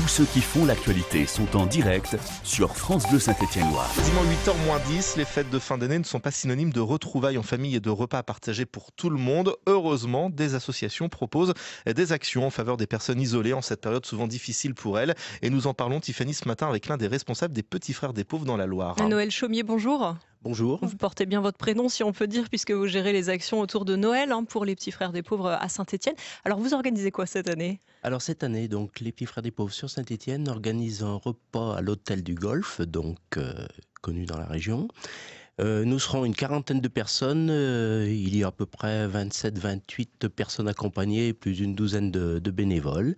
Tous ceux qui font l'actualité sont en direct sur France Bleu Saint-Étienne-Loire. Quasiment 8h moins 10, les fêtes de fin d'année ne sont pas synonymes de retrouvailles en famille et de repas à partager pour tout le monde. Heureusement, des associations proposent des actions en faveur des personnes isolées en cette période souvent difficile pour elles. Et nous en parlons, Tiffany, ce matin avec l'un des responsables des Petits Frères des Pauvres dans la Loire. Noël Chaumier, bonjour. Bonjour. Vous portez bien votre prénom, si on peut dire, puisque vous gérez les actions autour de Noël pour les Petits Frères des Pauvres à Saint-Étienne. Alors, vous organisez quoi cette année ? Alors cette année, donc, les Petits Frères des Pauvres sur Saint-Étienne organisent un repas à l'hôtel du Golfe, donc connu dans la région. Nous serons une quarantaine de personnes. Il y a à peu près 27-28 personnes accompagnées et plus d'une douzaine de bénévoles.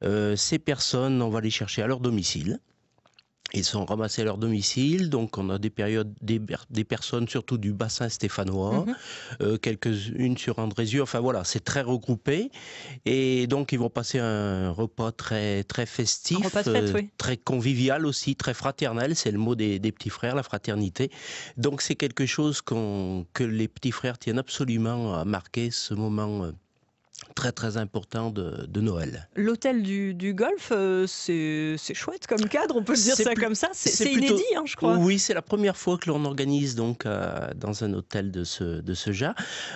Ces personnes, on va les chercher à leur domicile. Ils sont ramassés à leur domicile, donc on a des personnes surtout du bassin stéphanois, quelques-unes sur Andrézieux, enfin voilà, c'est très regroupé. Et donc ils vont passer un repas très, très festif, Un repas de fête, oui. très convivial aussi, très fraternel, c'est le mot des petits frères, la fraternité. Donc c'est quelque chose que les petits frères tiennent absolument à marquer, ce moment très très important de Noël. L'hôtel du Golfe, c'est chouette comme cadre, on peut le dire C'est ça plus- comme ça. C'est plutôt- inédit, je crois. Oui, c'est la première fois que l'on organise donc dans un hôtel de ce genre.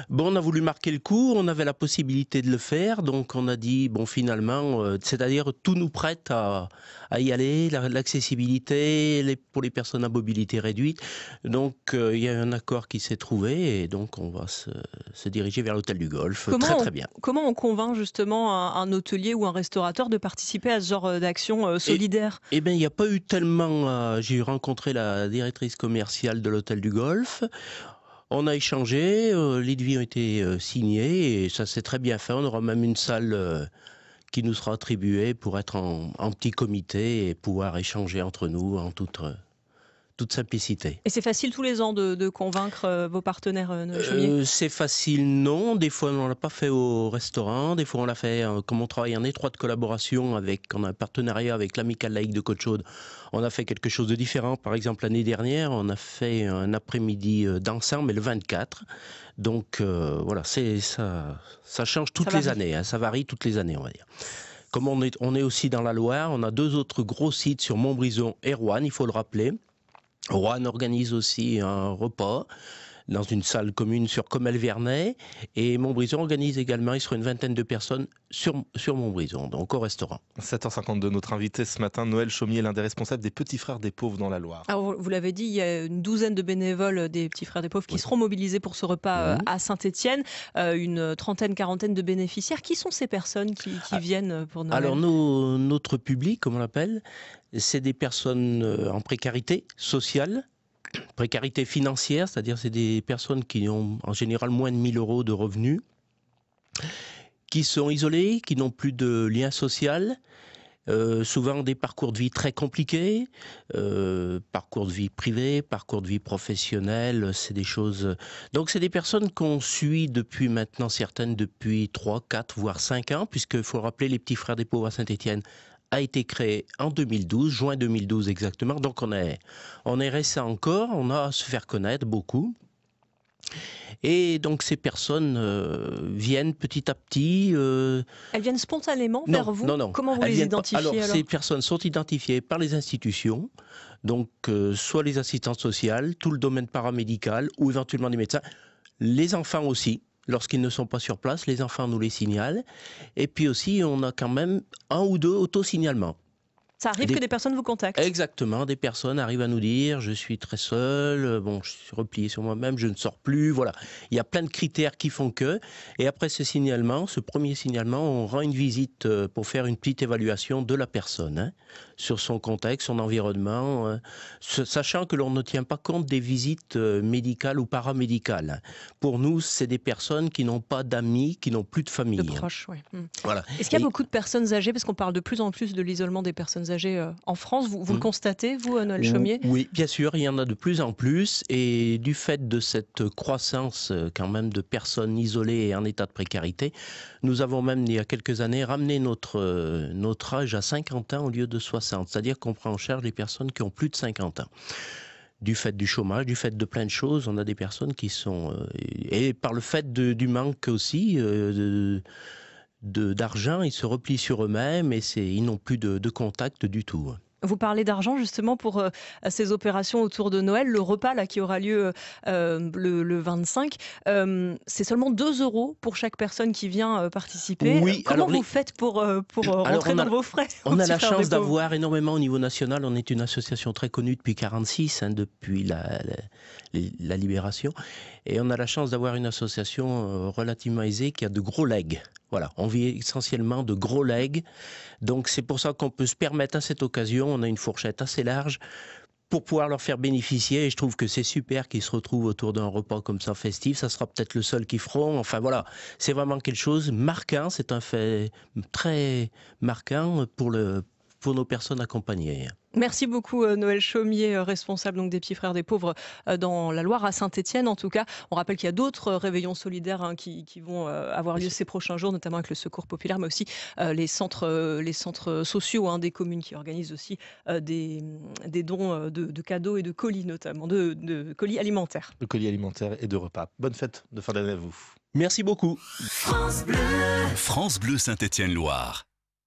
Bon, on a voulu marquer le coup, on avait la possibilité de le faire, donc on a dit, bon finalement, c'est-à-dire tout nous prête à y aller, l'accessibilité pour les personnes à mobilité réduite. Donc il y a un accord qui s'est trouvé et donc on va se diriger vers l'hôtel du Golfe. Très très bien. Comment on convainc justement un hôtelier ou un restaurateur de participer à ce genre d'action solidaire ? Eh bien, il n'y a pas eu tellement... j'ai rencontré la directrice commerciale de l'hôtel du Golfe. On a échangé, les devis ont été signés et ça s'est très bien fait. On aura même une salle qui nous sera attribuée pour être en petit comité et pouvoir échanger entre nous en toute simplicité. Et c'est facile tous les ans de convaincre vos partenaires, Noël Chaumier ? C'est facile, non. Des fois, on ne l'a pas fait au restaurant. Des fois, on l'a fait, comme on travaille en étroite collaboration on a un partenariat avec l'Amicale laïque de Côte-Chaude. On a fait quelque chose de différent. Par exemple, l'année dernière, on a fait un après-midi dansant, mais le 24. Donc, voilà, ça change toutes les années. Ça varie toutes les années, on va dire. Comme on est aussi dans la Loire, on a deux autres gros sites sur Montbrison et Roanne, il faut le rappeler. Roanne organise aussi un repas dans une salle commune sur Comelles-Vernay et Montbrison organise également, il sera une vingtaine de personnes sur Montbrison, donc au restaurant. 7h52, notre invité ce matin, Noël Chaumier, l'un des responsables des Petits Frères des Pauvres dans la Loire. Alors, vous l'avez dit, il y a une douzaine de bénévoles des Petits Frères des Pauvres qui seront mobilisés pour ce repas à Saint-Étienne. Une trentaine, quarantaine de bénéficiaires. Qui sont ces personnes qui viennent pour Noël ? Alors notre public, comme on l'appelle, c'est des personnes en précarité sociale, précarité financière, c'est-à-dire c'est des personnes qui ont en général moins de 1 000 € de revenus, qui sont isolées, qui n'ont plus de lien social, souvent des parcours de vie très compliqués, parcours de vie privés, parcours de vie professionnelle, c'est des choses... Donc c'est des personnes qu'on suit depuis maintenant, certaines depuis 3, 4, voire 5 ans, puisqu'il faut le rappeler, les Petits Frères des Pauvres à Saint-Étienne a été créé en 2012, juin 2012 exactement, donc on est récent encore, on a à se faire connaître beaucoup. Et donc ces personnes viennent petit à petit... Elles viennent spontanément vers vous ? Non. Comment vous les identifiez alors ? Ces personnes sont identifiées par les institutions, donc soit les assistantes sociales, tout le domaine paramédical ou éventuellement les médecins, les enfants aussi. Lorsqu'ils ne sont pas sur place, les enfants nous les signalent. Et puis aussi, on a quand même 1 ou 2 autosignalements. Ça arrive que des personnes vous contactent ? Exactement, des personnes arrivent à nous dire « je suis très seul, bon, je suis replié sur moi-même, je ne sors plus ». Voilà, il y a plein de critères qui font que. Et après ce premier signalement, on rend une visite pour faire une petite évaluation de la personne, sur son contexte, son environnement, sachant que l'on ne tient pas compte des visites médicales ou paramédicales. Pour nous, c'est des personnes qui n'ont pas d'amis, qui n'ont plus de famille. De proches, oui. Voilà. Est-ce qu'il y a beaucoup de personnes âgées ? Parce qu'on parle de plus en plus de l'isolement des personnes âgées en France. Vous le constatez, vous, Noël Chaumier ? Oui, bien sûr, il y en a de plus en plus. Et du fait de cette croissance quand même de personnes isolées et en état de précarité, nous avons même, il y a quelques années, ramené notre âge à 50 ans au lieu de 60. C'est-à-dire qu'on prend en charge les personnes qui ont plus de 50 ans. Du fait du chômage, du fait de plein de choses, on a des personnes qui sont... et par le fait du manque aussi... d'argent, ils se replient sur eux-mêmes et ils n'ont plus de contact du tout. Vous parlez d'argent justement pour ces opérations autour de Noël. Le repas là, qui aura lieu le 25, c'est seulement 2 € pour chaque personne qui vient participer. Oui, comment vous faites pour rentrer dans vos frais? On a la chance d'avoir énormément au niveau national. On est une association très connue depuis 1946, depuis la libération. Et on a la chance d'avoir une association relativement aisée qui a de gros legs. Voilà, on vit essentiellement de gros legs. Donc c'est pour ça qu'on peut se permettre à cette occasion, on a une fourchette assez large pour pouvoir leur faire bénéficier. Et je trouve que c'est super qu'ils se retrouvent autour d'un repas comme ça festif. Ça sera peut-être le seul qu'ils feront. Enfin voilà, c'est vraiment quelque chose de marquant. C'est un fait très marquant pour nos personnes accompagnées. Merci beaucoup Noël Chaumier, responsable donc des Petits Frères des Pauvres dans la Loire à Saint-Étienne. En tout cas, on rappelle qu'il y a d'autres réveillons solidaires qui vont avoir lieu ces prochains jours, notamment avec le Secours populaire, mais aussi les centres sociaux des communes qui organisent aussi des dons de cadeaux et de colis, notamment de colis alimentaires. De colis alimentaires et de repas. Bonne fête de fin d'année à vous. Merci beaucoup. France Bleu Saint-Étienne-Loire.